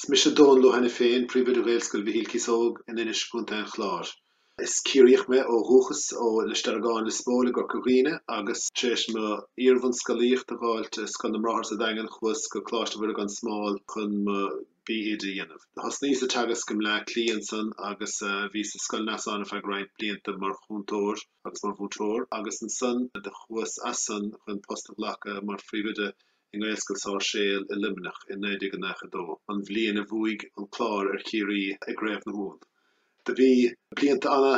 mis a dón lo henne féin príomh a bhfuilscoil bhí hilkisóg in inis bunta an chláir. Is círíoch me ó thuchas ó listargáin le spóla go coghine agus tréis me iarmhan scoilíocht a bháilte scoil na mráthar sa dagan chus go chláiste bhfuil an smáil chun me BED dhéanamh. Has níos a teagas go mleá cliain san agus bhí sa scoil nasána feadh roinnt blianta mar chúntóir agus mar bhútóir agus an san de chus as san chun posta bhlacha mar phríomhide in gréascail sár séal i Limnach in 1992. An bhliain a bhuaig an chlár ar chiarí ag raibh na húil. De bhí blianta anna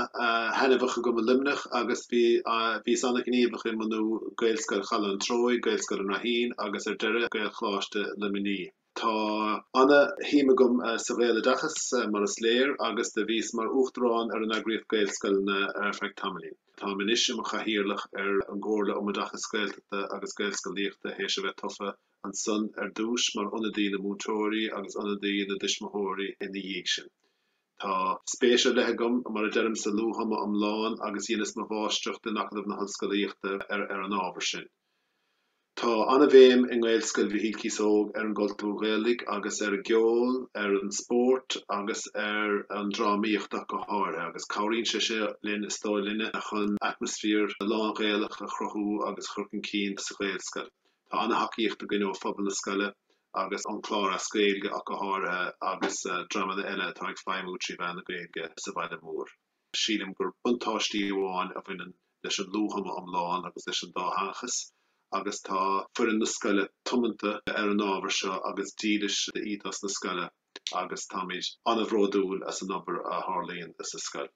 hennefacha go Limnach agus bhí anna gníomach in manú gaelscoil Chalan Troi, gaelscoil an Rahín agus ar deire gael chláiste Limini. Tá anna híime gom sa bhéile dachas mar is léir agus de bhís mar uachtarán ar an agriíocht gaelscoil na Feadh Tamalainn. Tá minisim a chahirirlach ar an gcomharla ó dachas gaeltachta agus gaelscoilíochta héis a bheith tofa an son ar dúis mar ionadaí na mútóirí agus ionadaí na dismóthóirí in na dhiaig sin. Tá spéise lethe gom mar a deirm sa luachama am lán agus dhéanas mo bháisteach den nachadamh na hoscoilíochta ar an ábhar sin. Tá anna bhéim in ghaelscoil bhí hilkisóg ar an gcultúr Gaeilge agus ar a gceol, ar an sport agus ar an drámaíochtach go háirithe agus cabhraíonn sé linn is dóigh linne a chun atmosfér lán Gaelach a chruthú agus churcan cín sa ghaelscoil. Tá anna hacaíocht a gcinneó phobal na scoile agus an chlár a Gaeilge a go háirithe agus dramada eile tá ag feidhmiú trí bheith na Gaeilge sa bhaile mór. Sílim gur buntáistí amháin a bhaineann leis an luachama am lán agus leis an dáthachas agus tá fuireann na scoile tumanta ar an ábhar seo agus dílis de ítas na scoile agus táid anna bhródúil as an obair a tharlaíonn is a scoil.